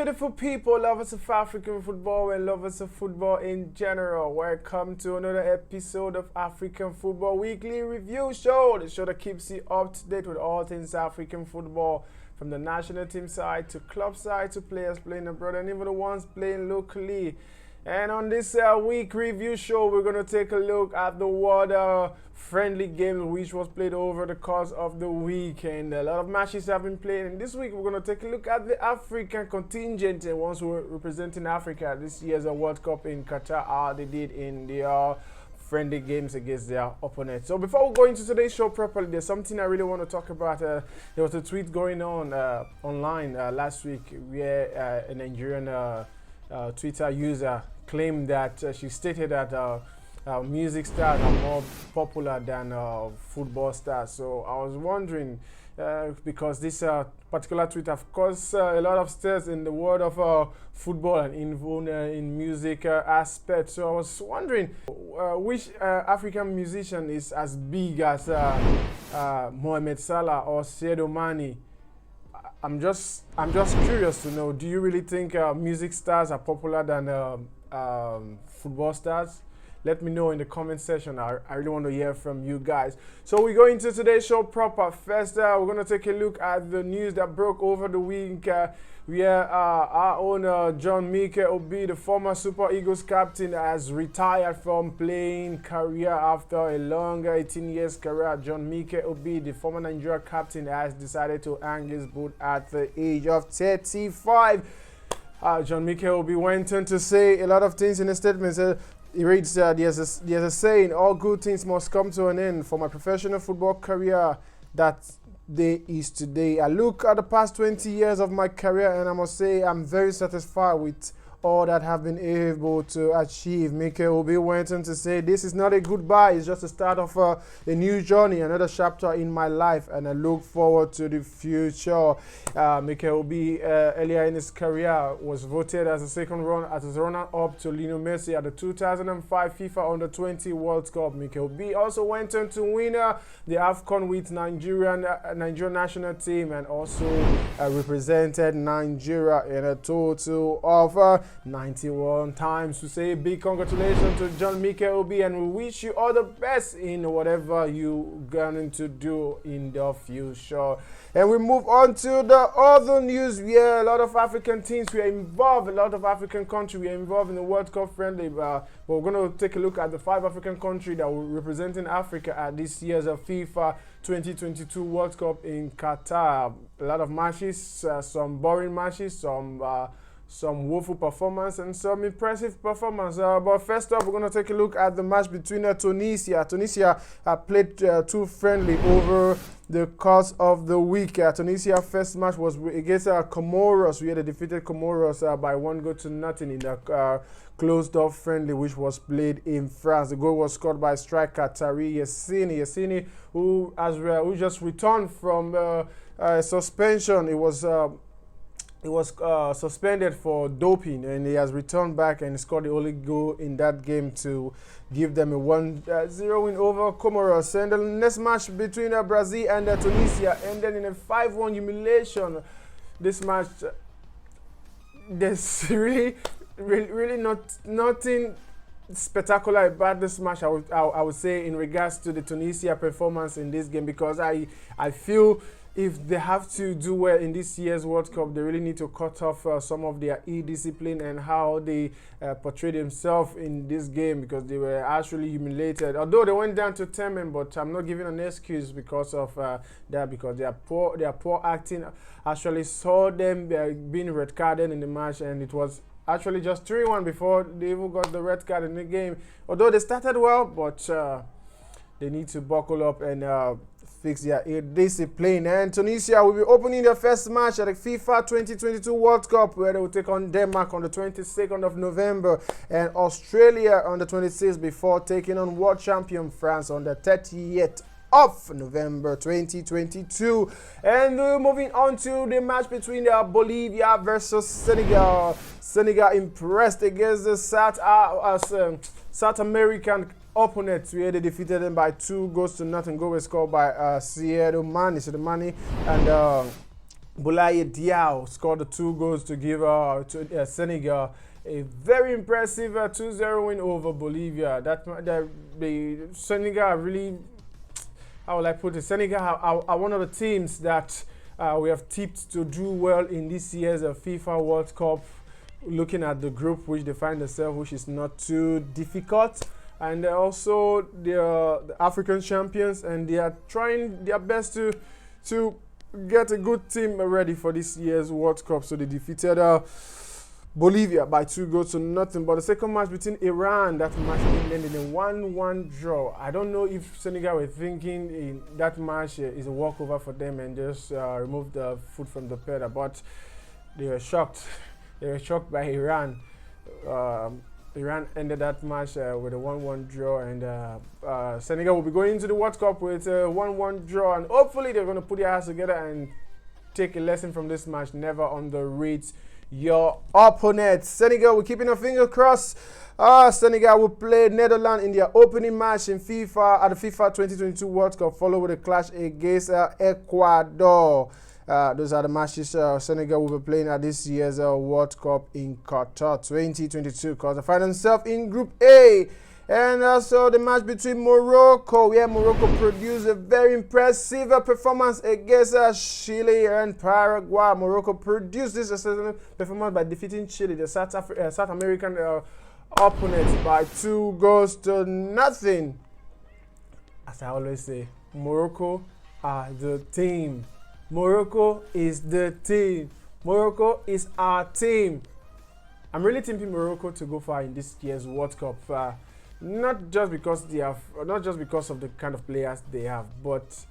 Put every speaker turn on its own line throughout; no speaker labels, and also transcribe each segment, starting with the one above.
beautiful people, lovers of African football and lovers of football in general. Welcome to another episode of African Football Weekly Review Show, the show that keeps you up to date with all things African football, from the national team side to club side to players playing abroad and even the ones playing locally. And on this week review show, we're going to take a look at the world friendly game which was played over the course of the week. And a lot of matches have been played. And this week, we're going to take a look at the African contingent and ones who were representing Africa this year's World Cup in Qatar, how they did in the friendly games against their opponents. So before we go into today's show properly, there's something I really want to talk about. There was a tweet going on online last week where a Nigerian Twitter user claimed that she stated that music stars are more popular than football stars. So I was wondering, because this particular tweet, of course, a lot of stars in the world of football and in music aspect. So I was wondering which African musician is as big as Mohamed Salah or Sadio Mane. I'm just curious to know, do you really think music stars are popular than football stars? Let me know in the comment section. I really want to hear from you guys. So we go into today's show proper. First, we're going to take a look at the news that broke over the week. Where our own John Mike Obi, the former Super Eagles captain, has retired from playing career after a long 18 years career. John Mike Obi, the former Nigeria captain, has decided to hang his boot at the age of 35. John Mike Obi went on to say a lot of things in a statement. He reads, there's a saying, all good things must come to an end. For my professional football career, that day is today. I look at the past 20 years of my career and I must say I'm very satisfied with all that have been able to achieve. Mike Obi went on to say, this is not a goodbye, it's just the start of a new journey, another chapter in my life, and I look forward to the future. Mike Obi, earlier in his career, was voted as a runner-up to Lionel Messi at the 2005 FIFA Under-20 World Cup. Mike Obi also went on to win the AFCON with Nigerian national team, and also represented Nigeria in a total of 91 times. To say big congratulations to John Mike Obi, and we wish you all the best in whatever you're going to do in the future. And we move on to the other news where a lot of African teams were involved, a lot of African countries were involved in the World Cup friendly. But we're going to take a look at the 5 African countries that were representing Africa at this year's FIFA 2022 World Cup in Qatar. A lot of matches, some boring matches, some woeful performance and some impressive performance. But first off, we're going to take a look at the match between Tunisia. Tunisia played 2 friendly over the course of the week. Tunisia's first match was against Comoros. We had defeated Comoros by 1-0 in the closed-off friendly, which was played in France. The goal was scored by striker Tari Yassini, who just returned from suspension. He was suspended for doping, and he has returned back and scored the only goal in that game to give them a 1-0 win over Comoros. And the next match between Brazil and Tunisia ended in a 5-1 humiliation. This match, there's really nothing spectacular about this match, I would say, in regards to the Tunisia performance in this game, because I feel if they have to do well in this year's World Cup, they really need to cut off some of their discipline and how they portray themselves in this game, because they were actually humiliated. Although they went down to 10 men, but I'm not giving an excuse because of that, because their poor acting actually saw them being red carded in the match, and it was actually just 3-1 before they even got the red card in the game. Although they started well, but they need to buckle up and fix their discipline. And Tunisia will be opening their first match at the FIFA 2022 World Cup, where they will take on Denmark on the 22nd of November and Australia on the 26th, before taking on world champion France on the 30th of November 2022. And moving on to the match between Bolivia versus Senegal. Senegal impressed against the South American opponents, where they defeated them by 2-0. Goal was scored by Sadio Mane, and Boulaye Diaw scored the 2 goals to give to Senegal a very impressive 2-0 win over Bolivia. The Senegal really, how will I put it? Senegal are one of the teams that we have tipped to do well in this year's FIFA World Cup. Looking at the group which they find themselves, which is not too difficult, and they're also the African champions, and they are trying their best to get a good team ready for this year's World Cup. So they defeated Bolivia by 2-0. But the second match between Iran, that match ended in a 1-1 draw. I don't know if Senegal were thinking in that match is a walkover for them and just remove the foot from the pedal, but they were shocked. They were shocked by Iran. Iran ended that match with a 1-1 draw, and Senegal will be going into the World Cup with a 1-1 draw, and hopefully they're going to put their hands together and take a lesson from this match. Never underrate your opponent. Senegal, we're keeping our fingers crossed. Senegal will play Netherlands in their opening match in FIFA at the FIFA 2022 World Cup, followed with a clash against Ecuador. Those are the matches Senegal will be playing at this year's World Cup in Qatar 2022, because they find themselves in Group A. And also the match between Morocco, where Morocco produced a very impressive performance against Chile and Paraguay. Morocco produced this performance by defeating Chile, the South American opponent, by 2-0. As I always say, Morocco are the team. Morocco is the team. Morocco is our team. I'm really tipping Morocco to go far in this year's World Cup. Not just because of the kind of players they have, but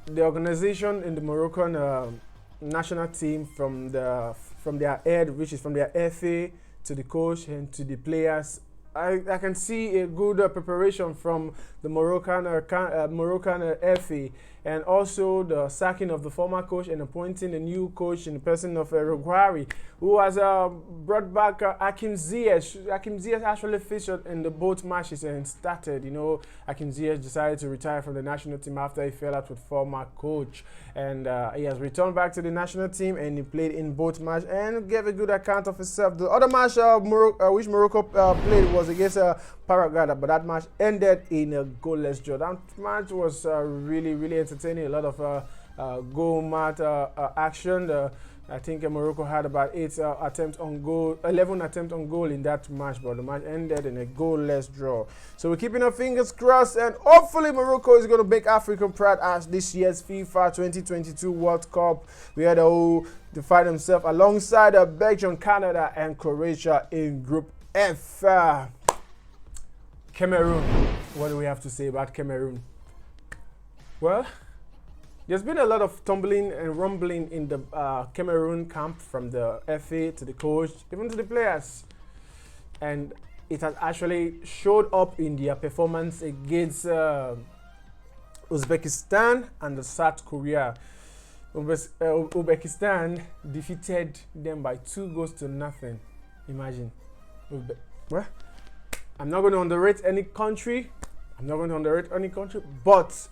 the organization in the Moroccan national team, from their head, which is from their FA to the coach and to the players. I can see a good preparation from the Moroccan FA, and also the sacking of the former coach and appointing a new coach in the person of Uruguay, who has brought back Hakim Ziyech. Hakim Ziyech actually featured in the both matches and started. Hakim Ziyech decided to retire from the national team after he fell out with former coach, and he has returned back to the national team, and he played in both matches and gave a good account of himself. The other match which Morocco played was against Paraguay, but that match ended in a goalless draw. That match was really, really entertaining. A lot of goal mat action. I think Morocco had about 11 attempts on goal in that match, but the match ended in a goalless draw. So we're keeping our fingers crossed, and hopefully Morocco is going to make African pride as this year's FIFA 2022 World Cup. We had to find themselves alongside Belgium, Canada, and Croatia in Group F. Cameroon. What do we have to say about Cameroon? Well, there's been a lot of tumbling and rumbling in the Cameroon camp, from the FA to the coach, even to the players. And it has actually showed up in their performance against Uzbekistan and South Korea. Uzbekistan defeated them by 2-0. Imagine. Well, I'm not going to underrate any country. But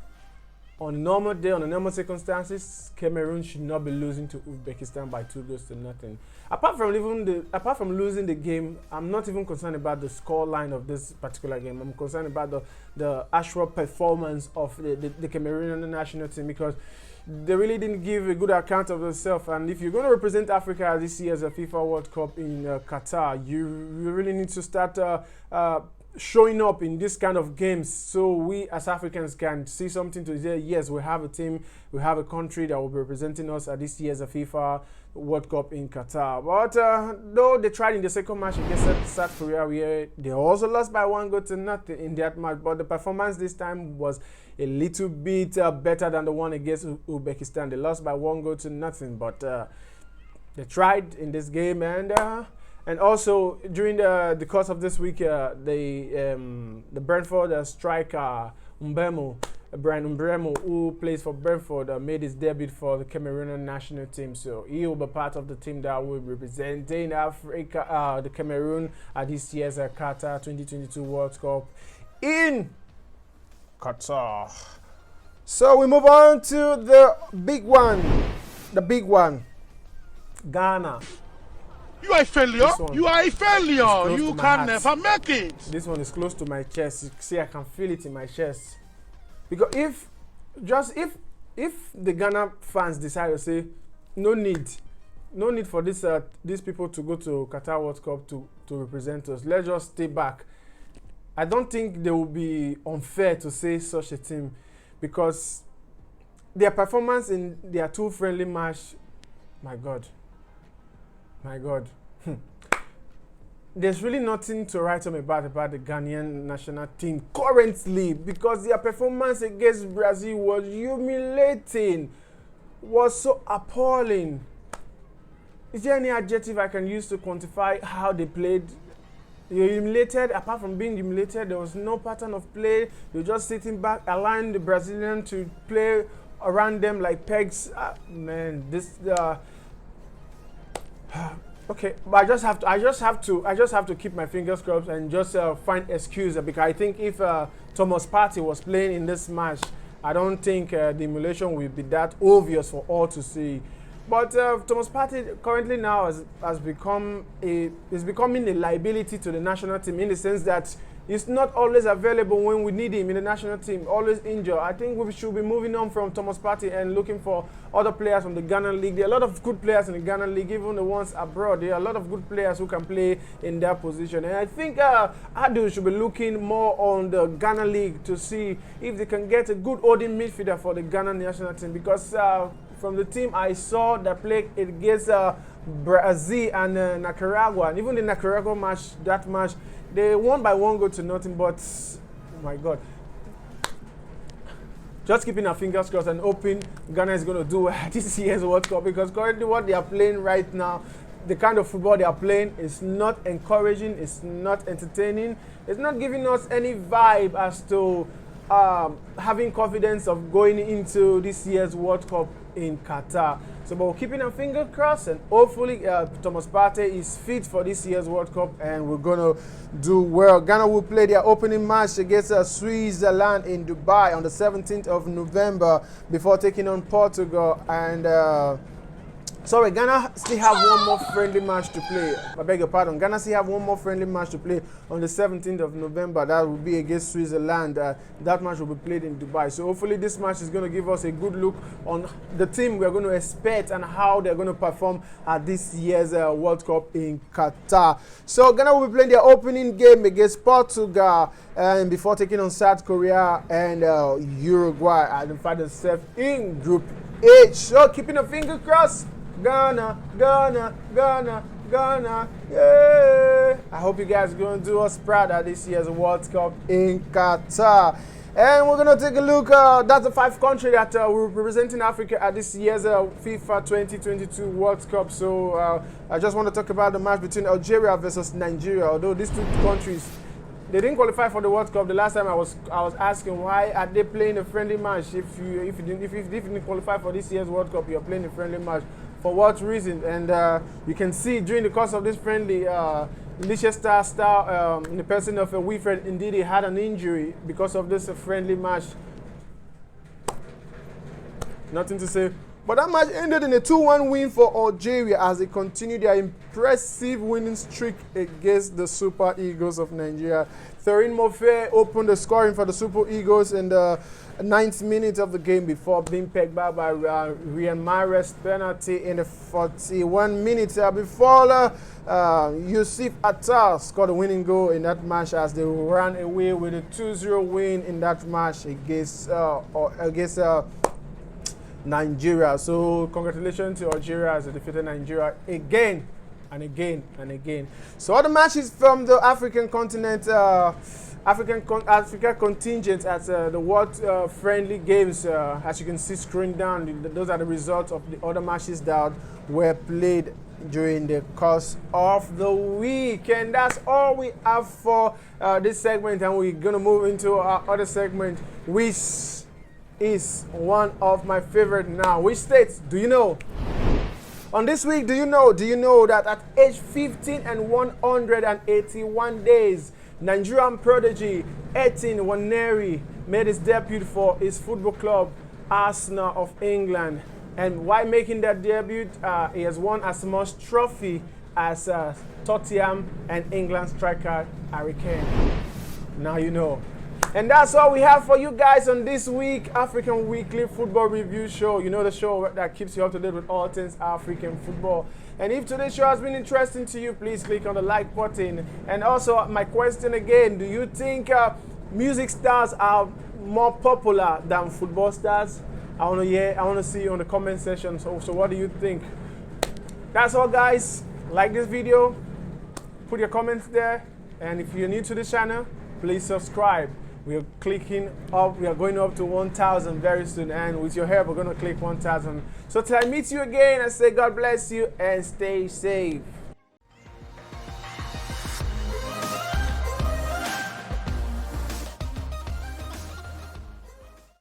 on a normal day, under normal circumstances, Cameroon should not be losing to Uzbekistan by 2-0. Apart from losing the game, I'm not even concerned about the score line of this particular game. I'm concerned about the actual performance of the Cameroonian national team, because they really didn't give a good account of themselves. And if you're going to represent Africa this year as a FIFA World Cup in Qatar, you really need to start showing up in this kind of games, so we as Africans can see something to say, yes, we have a team, we have a country that will be representing us at this year's FIFA World Cup in Qatar. But though they tried in the second match against South Korea, where they also lost by 1-0 in that match, but the performance this time was a little bit better than the one against Uzbekistan. They lost by 1-0, but they tried in this game, and also during the course of this week, the Brentford striker Brian Mbeumo, who plays for Brentford, made his debut for the Cameroonian national team. So he will be part of the team that will be representing Africa, the Cameroon, at this year's Qatar 2022 World Cup in Qatar. So we move on to the big one. the big one. Ghana.
You are a failure. You are a failure. You can never make it.
This one is close to my chest. You see, I can feel it in my chest. Because if the Ghana fans decide to say, no need for these people to go to Qatar World Cup to represent us. Let's just stay back. I don't think they will be unfair to say such a thing, because their performance in their two friendly match, my God. There's really nothing to write home about the Ghanaian national team currently, because their performance against Brazil was humiliating, was so appalling. Is there any adjective I can use to quantify how they played? You're humiliated. Apart from being humiliated, there was no pattern of play. You're just sitting back, allowing the Brazilian to play around them like pegs. Okay, but I just have to keep my fingers crossed and just find excuse, because I think if Thomas Partey was playing in this match, I don't think the emulation will be that obvious for all to see. But Thomas Partey currently now is becoming a liability to the national team, in the sense that he's not always available when we need him in the national team, always injured. I think we should be moving on from Thomas Partey and looking for other players from the Ghana League. There are a lot of good players in the Ghana League, even the ones abroad. There are a lot of good players who can play in that position. And I think Adu should be looking more on the Ghana League to see if they can get a good holding midfielder for the Ghana national team, because from the team I saw that played against Brazil and Nicaragua, and even the Nicaragua match, they won by 1-0, but oh my God. Just keeping our fingers crossed and hoping Ghana is going to do this year's World Cup, because currently what they are playing right now, the kind of football they are playing, is not encouraging, it's not entertaining, it's not giving us any vibe as to having confidence of going into this year's World Cup in Qatar. So, but we're keeping our fingers crossed, and hopefully Thomas Partey is fit for this year's World Cup, and we're going to do well. Ghana will play their opening match against Switzerland in Dubai on the 17th of November before taking on Portugal. And Ghana still have one more friendly match to play. I beg your pardon. Ghana still have one more friendly match to play on the 17th of November. That will be against Switzerland. That match will be played in Dubai. So hopefully this match is going to give us a good look on the team we're going to expect and how they're going to perform at this year's World Cup in Qatar. So Ghana will be playing their opening game against Portugal and before taking on South Korea and Uruguay, and find themselves in Group H. So keeping a finger crossed. Ghana, yeah! I hope you guys are going to do us proud at this year's World Cup in Qatar. And we're going to take a look. That's the 5 countries that we're representing Africa at this year's FIFA 2022 World Cup. So I just want to talk about the match between Algeria versus Nigeria. Although these two countries, they didn't qualify for the World Cup. The last time I was asking, why are they playing a friendly match if you didn't qualify for this year's World Cup, you're playing a friendly match. For what reason? And you can see during the course of this friendly, Leicester Star, in the person of Wilfred, indeed he had an injury because of this friendly match. Nothing to say. But that match ended in a 2-1 win for Algeria as they continued their impressive winning streak against the Super Eagles of Nigeria. Therin Mofe opened the scoring for the Super Eagles in the 9th minute of the game before being pegged back by Riyad Mahrez's penalty in the 41 minutes before Yusuf Attal scored a winning goal in that match as they ran away with a 2-0 win in that match against Nigeria. So congratulations to Algeria as they defeated Nigeria again and again and again. So other matches from the African continent, Africa contingent at the World Friendly Games. As you can see scrolling down, those are the results of the other matches that were played during the course of the week. And that's all we have for this segment, and we're going to move into our other segment, which is one of my favorite now. Which states do you know? On this week, do you know that at age 15 and 181 days, Nigerian prodigy Etin Waneri made his debut for his football club Arsenal of England. And while making that debut, he has won as much trophy as Tottenham and England striker Harry Kane. Now you know. And that's all we have for you guys on this week African Weekly Football Review Show. You know, the show that keeps you up to date with all things African football. And if today's show has been interesting to you, please click on the like button. And also, my question again, do you think music stars are more popular than football stars? I want to see you on the comment section. So what do you think? That's all, guys. Like this video, put your comments there. And if you're new to the channel, please subscribe. We are clicking up. We are going up to 1,000 very soon. And with your help, we're going to click 1,000. So till I meet you again, I say God bless you and stay safe.